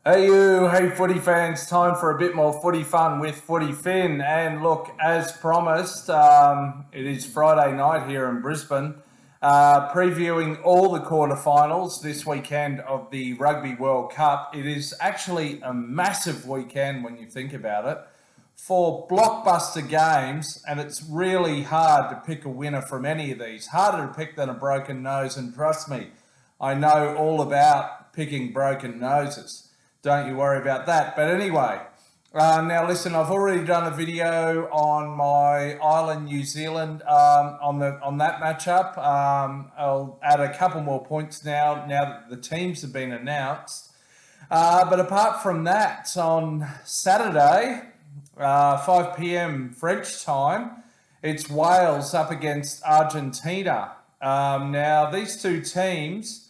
Hey footy fans, time for a bit more footy fun with FootyFin. And look, as promised, it is Friday night here in Brisbane, previewing all the quarterfinals this weekend of the Rugby World Cup. It is actually a massive weekend when you think about it. Four blockbuster games, and it's really hard to pick a winner from any of these. Harder to pick than a broken nose, and trust me, I know all about picking broken noses. Don't you worry about that. But anyway, now listen, I've already done a video on my Ireland New Zealand on that matchup. I'll add a couple more points now that the teams have been announced. But apart from that, on Saturday, 5 p.m. French time, it's Wales up against Argentina. Now, these two teams,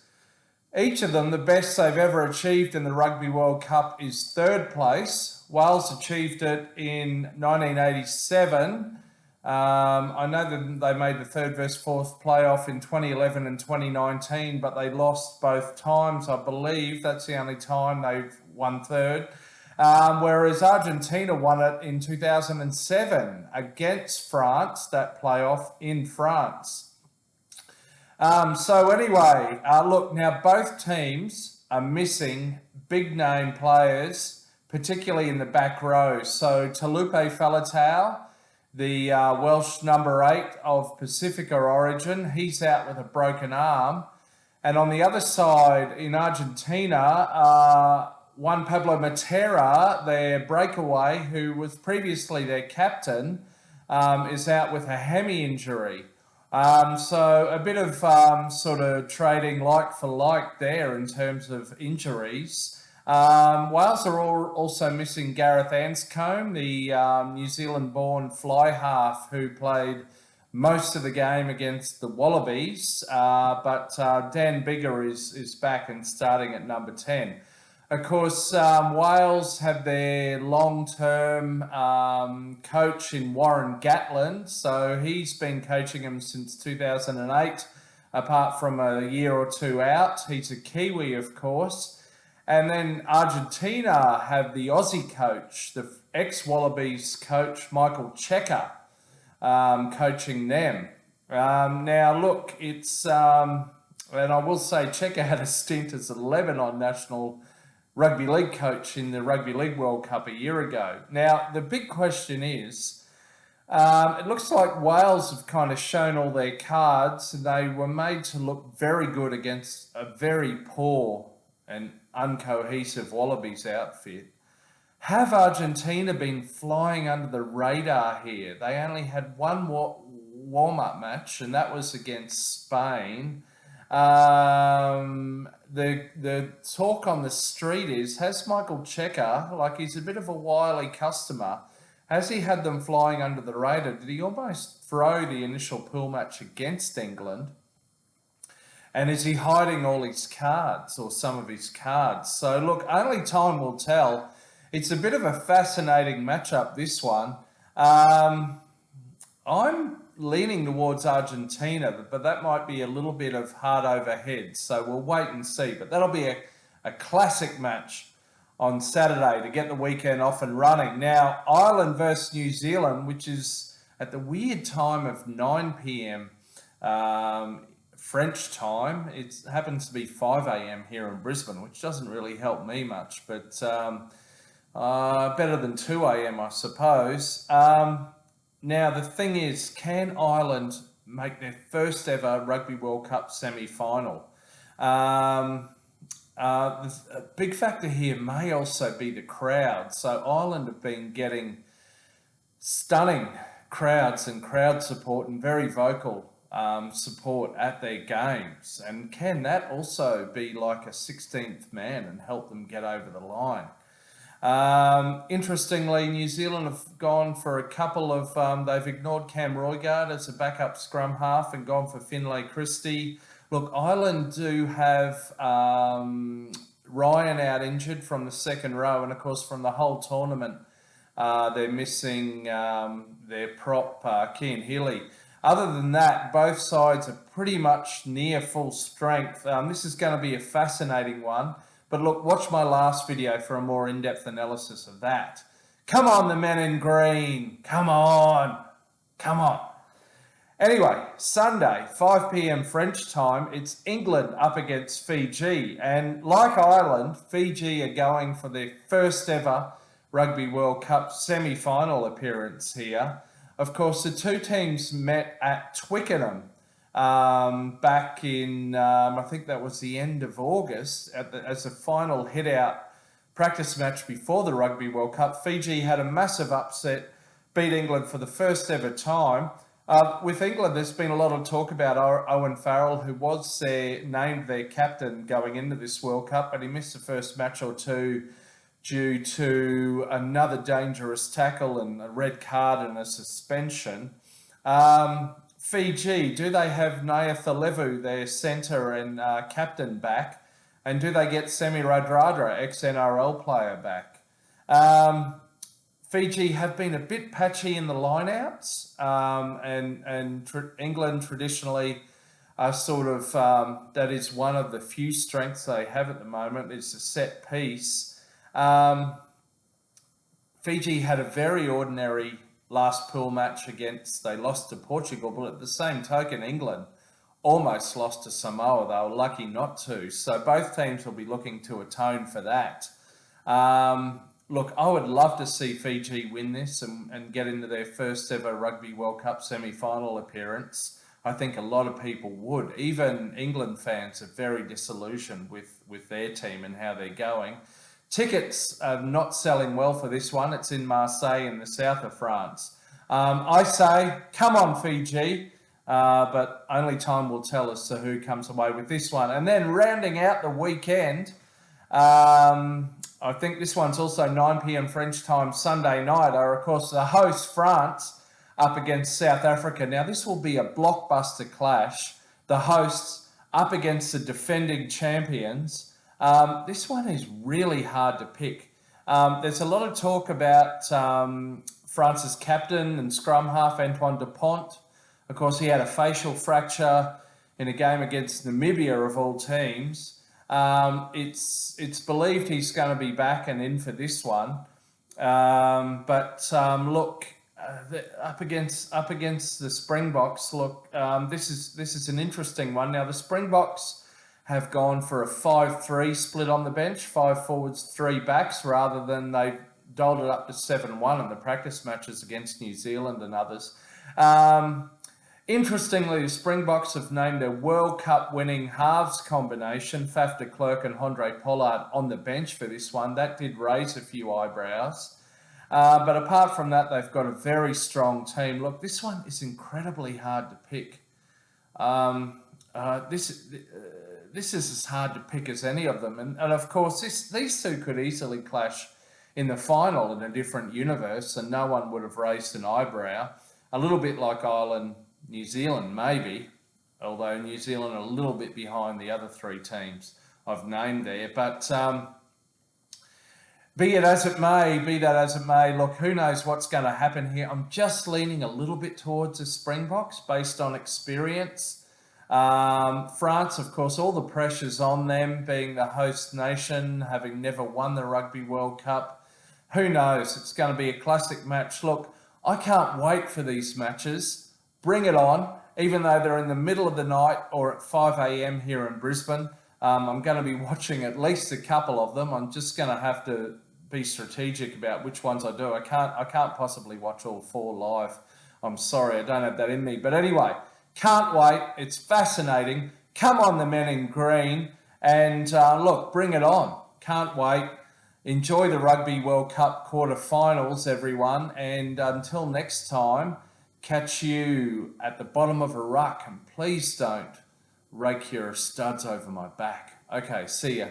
each of them, the best they've ever achieved in the Rugby World Cup is third place. Wales achieved it in 1987. I know that they made the third versus fourth playoff in 2011 and 2019, but they lost both times, I believe. That's the only time they've won third. Whereas Argentina won it in 2007 against France, that playoff in France. So anyway, look, now both teams are missing big name players, particularly in the back row. So Talupe Faletau, the Welsh number 8 of Pacifica origin, he's out with a broken arm. And on the other side, in Argentina, Juan Pablo Matera, their breakaway, who was previously their captain, is out with a hammy injury. So a bit of sort of trading like for like there in terms of injuries. Wales are also missing Gareth Anscombe, the New Zealand-born fly half who played most of the game against the Wallabies, but Dan Biggar is back and starting at number 10. Of course, Wales have their long-term coach in Warren Gatland, so he's been coaching them since 2008, apart from a year or two out. He's a Kiwi, of course. And then Argentina have the Aussie coach, the ex-Wallabies coach, Michael Cheika, coaching them. Now, look, it's, and I will say Cheika had a stint as a Lebanon national Rugby League coach in the Rugby League World Cup a year ago. Now, the big question is, it looks like Wales have kind of shown all their cards, and they were made to look very good against a very poor and uncohesive Wallabies outfit. Have Argentina been flying under the radar here? They only had one warm-up match, and that was against Spain. The talk on the street is, has Michael Cheika, like he's a bit of a wily customer, has he had them flying under the radar? Did he almost throw the initial pool match against England? And is he hiding all his cards or some of his cards? So look, only time will tell. It's a bit of a fascinating matchup, this one. I'm leaning towards Argentina, but that might be a little bit of hard overhead. So we'll wait and see. But that'll be a classic match on Saturday to get the weekend off and running. Now, Ireland versus New Zealand, which is at the weird time of 9 p.m. French time. It happens to be 5 a.m. here in Brisbane, which doesn't really help me much, but better than 2 a.m. I suppose. Now, the thing is, can Ireland make their first ever Rugby World Cup semi-final? A big factor here may also be the crowd. So Ireland have been getting stunning crowds and crowd support and very vocal support at their games. And can that also be like a 16th man and help them get over the line? Interestingly, New Zealand have gone for a couple of, they've ignored Cam Roigard as a backup scrum half and gone for Finlay Christie. Look, Ireland do have Ryan out injured from the second row, and of course from the whole tournament, they're missing their prop, Cian Healy. Other than that, both sides are pretty much near full strength. This is going to be a fascinating one. But look, watch my last video for a more in-depth analysis of that. Come on, the men in green. Come on. Come on. Anyway, Sunday, 5 p.m. French time, it's England up against Fiji. And like Ireland, Fiji are going for their first ever Rugby World Cup semi-final appearance here. Of course, the two teams met at Twickenham back in, I think that was the end of August, as a final hit-out practice match before the Rugby World Cup. Fiji had a massive upset, beat England for the first ever time. With England, there's been a lot of talk about Owen Farrell, who was named their captain going into this World Cup, but he missed the first match or two due to another dangerous tackle and a red card and a suspension. Fiji, do they have Naya Thalevu, their centre and captain, back? And do they get Semi Radradra, ex-NRL player, back? Fiji have been a bit patchy in the lineouts, and England traditionally are sort of, that is one of the few strengths they have at the moment, is the set piece. Fiji had a very ordinary last pool match they lost to Portugal, but at the same token, England almost lost to Samoa. They were lucky not to. So both teams will be looking to atone for that. Look, I would love to see Fiji win this and get into their first ever Rugby World Cup semi-final appearance. I think a lot of people would. Even England fans are very disillusioned with their team and how they're going. Tickets are not selling well for this one. It's in Marseille in the south of France. I say, come on, Fiji. But only time will tell as to who comes away with this one. And then rounding out the weekend, I think this one's also 9 p.m. French time Sunday night, are of course the host France up against South Africa. Now this will be a blockbuster clash. The hosts up against the defending champions. This one is really hard to pick. There's a lot of talk about France's captain and scrum half Antoine Dupont. Of course, he had a facial fracture in a game against Namibia, of all teams. It's believed he's going to be back and in for this one. Look, up against the Springboks. Look, this is an interesting one. Now the Springboks have gone for a 5-3 split on the bench, 5 forwards, 3 backs, rather than they've doled it up to 7-1 in the practice matches against New Zealand and others. Interestingly, the Springboks have named a World Cup winning halves combination, Faf de Klerk and Andre Pollard, on the bench for this one. That did raise a few eyebrows. But apart from that, they've got a very strong team. Look, this one is incredibly hard to pick. This is as hard to pick as any of them. And of course, these two could easily clash in the final in a different universe, and no one would have raised an eyebrow. A little bit like Ireland, New Zealand, maybe, although New Zealand are a little bit behind the other 3 teams I've named there. But be that as it may, look, who knows what's going to happen here. I'm just leaning a little bit towards the Springboks based on experience. France, of course, all the pressure's on them, being the host nation, having never won the Rugby World Cup. Who knows? It's going to be a classic match. Look, I can't wait for these matches. Bring it on, even though they're in the middle of the night or at 5 a.m. here in Brisbane. I'm going to be watching at least a couple of them. I'm just going to have to be strategic about which ones I do. I can't possibly watch all 4 live. I'm sorry, I don't have that in me. But anyway, can't wait. It's fascinating. Come on, the men in green. And look, bring it on. Can't wait. Enjoy the Rugby World Cup quarterfinals, everyone. And until next time, catch you at the bottom of a ruck. And please don't rake your studs over my back. Okay, see ya.